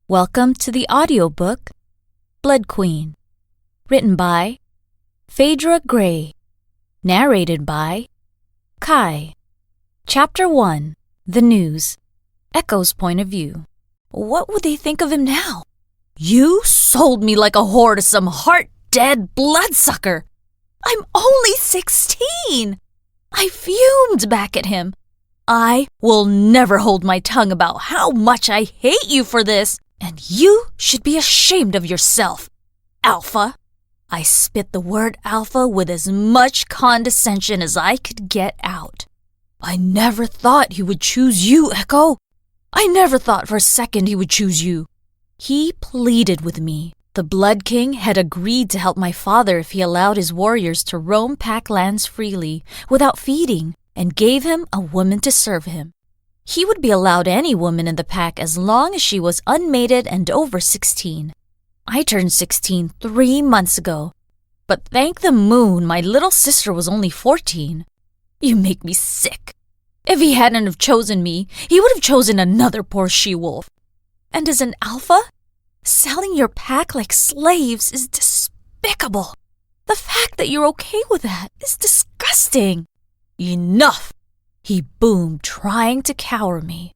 Welcome to the audiobook, Blood Queen, written by Phaedra Gray, narrated by Kai. Chapter 1, The News, Echo's Point of View. What would they think of him now? You sold me like a whore to some heart-dead bloodsucker. I'm only 16. I fumed back at him. I will never hold my tongue about how much I hate you for this, and you should be ashamed of yourself, Alpha. I spit the word alpha with as much condescension as I could get out. I never thought he would choose you, Echo. I never thought for a second he would choose you. He pleaded with me. The Blood King had agreed to help my father if he allowed his warriors to roam pack lands freely, without feeding, and gave him a woman to serve him. He would be allowed any woman in the pack as long as she was unmated and over 16. I turned 16 3 months ago, but thank the moon my little sister was only 14. You make me sick. If he hadn't have chosen me, he would have chosen another poor she-wolf. And as an alpha, selling your pack like slaves is despicable. The fact that you're okay with that is disgusting. Enough! He boomed, trying to cower me.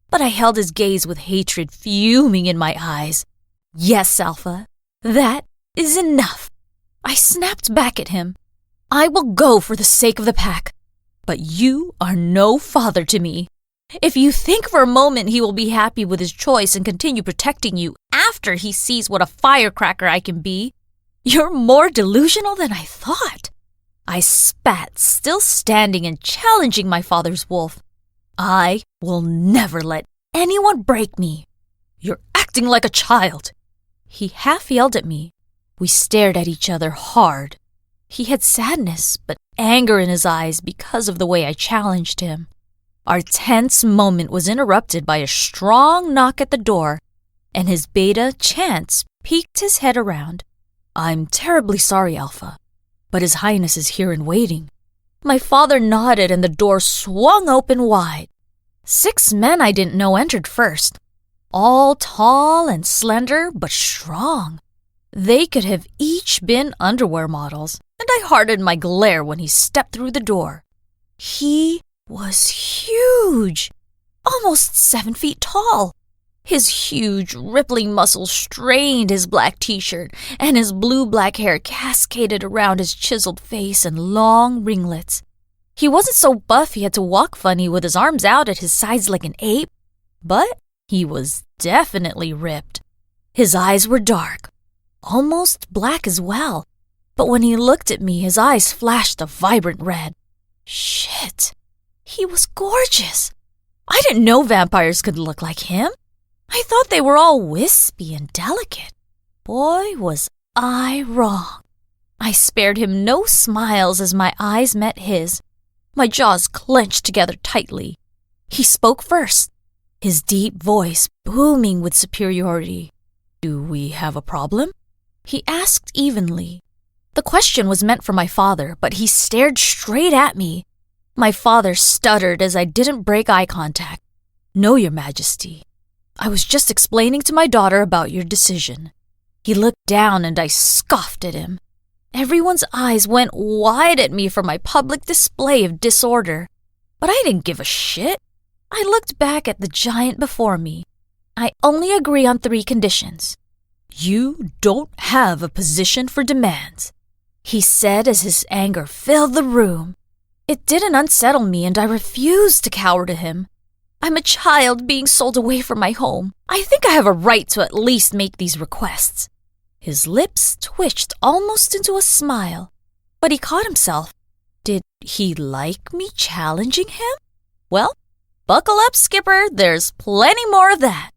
But I held his gaze with hatred fuming in my eyes. Yes, Alpha, that is enough. I snapped back at him. I will go for the sake of the pack. But you are no father to me. If you think for a moment he will be happy with his choice and continue protecting you after he sees what a firecracker I can be, you're more delusional than I thought. I spat, still standing and challenging my father's wolf. I will never let anyone break me. You're acting like a child. He half yelled at me. We stared at each other hard. He had sadness, but anger in his eyes because of the way I challenged him. Our tense moment was interrupted by a strong knock at the door, and his beta, Chance, peeked his head around. I'm terribly sorry, Alpha, but His Highness is here and waiting. My father nodded and the door swung open wide. 6 men I didn't know entered first, all tall and slender but strong. They could have each been underwear models, and I hearted my glare when he stepped through the door. He was huge, almost 7 feet tall. His huge, rippling muscles strained his black t-shirt, and his blue-black hair cascaded around his chiseled face in long ringlets. He wasn't so buff he had to walk funny with his arms out at his sides like an ape, but he was definitely ripped. His eyes were dark, almost black as well, but when he looked at me, his eyes flashed a vibrant red. Shit, he was gorgeous. I didn't know vampires could look like him. I thought they were all wispy and delicate. Boy, was I wrong. I spared him no smiles as my eyes met his. My jaws clenched together tightly. He spoke first, his deep voice booming with superiority. Do we have a problem? He asked evenly. The question was meant for my father, but he stared straight at me. My father stuttered as I didn't break eye contact. No, Your Majesty. I was just explaining to my daughter about your decision. He looked down and I scoffed at him. Everyone's eyes went wide at me for my public display of disorder. But I didn't give a shit. I looked back at the giant before me. I only agree on 3 conditions. You don't have a position for demands, he said as his anger filled the room. It didn't unsettle me and I refused to cower to him. I'm a child being sold away from my home. I think I have a right to at least make these requests. His lips twitched almost into a smile, but he caught himself. Did he like me challenging him? Well, buckle up, Skipper. There's plenty more of that.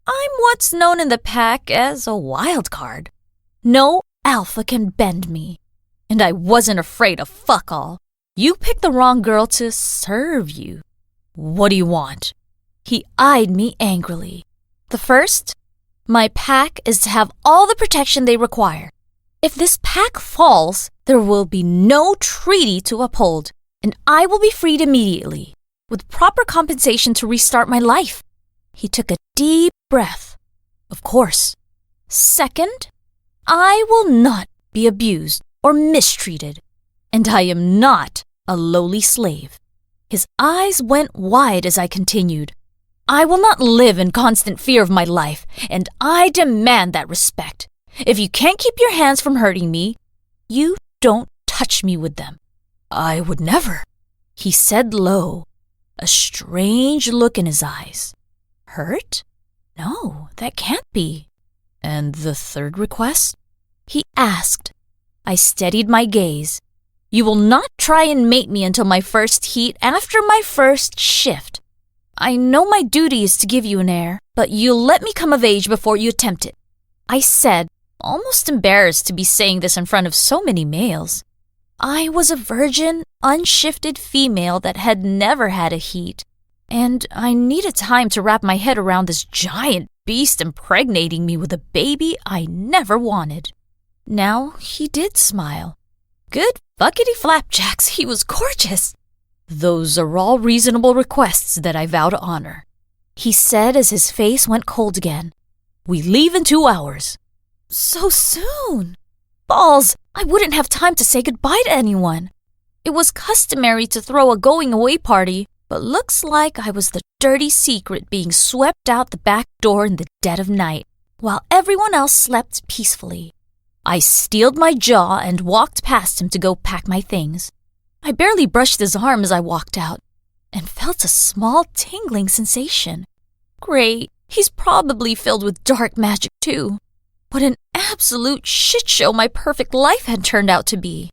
I'm what's known in the pack as a wild card. No alpha can bend me. And I wasn't afraid of fuck all. You picked the wrong girl to serve you. What do you want? He eyed me angrily. The first, my pack is to have all the protection they require. If this pack falls, there will be no treaty to uphold, and I will be freed immediately, with proper compensation to restart my life. He took a deep breath. Of course. Second, I will not be abused or mistreated, and I am not a lowly slave. His eyes went wide as I continued. I will not live in constant fear of my life, and I demand that respect. If you can't keep your hands from hurting me, you don't touch me with them. I would never, he said low, a strange look in his eyes. Hurt? No, that can't be. And the third request? He asked. I steadied my gaze. You will not try and mate me until my first heat after my first shift. I know my duty is to give you an heir, but you'll let me come of age before you attempt it, I said, almost embarrassed to be saying this in front of so many males. I was a virgin, unshifted female that had never had a heat, and I needed time to wrap my head around this giant beast impregnating me with a baby I never wanted. Now he did smile. Good buckety flapjacks, he was gorgeous. Those are all reasonable requests that I vow to honor, he said as his face went cold again. We leave in 2 hours. So soon? Balls, I wouldn't have time to say goodbye to anyone. It was customary to throw a going-away party, but looks like I was the dirty secret being swept out the back door in the dead of night, while everyone else slept peacefully. I steeled my jaw and walked past him to go pack my things. I barely brushed his arm as I walked out, and felt a small tingling sensation. Great, he's probably filled with dark magic too. What an absolute shit show my perfect life had turned out to be.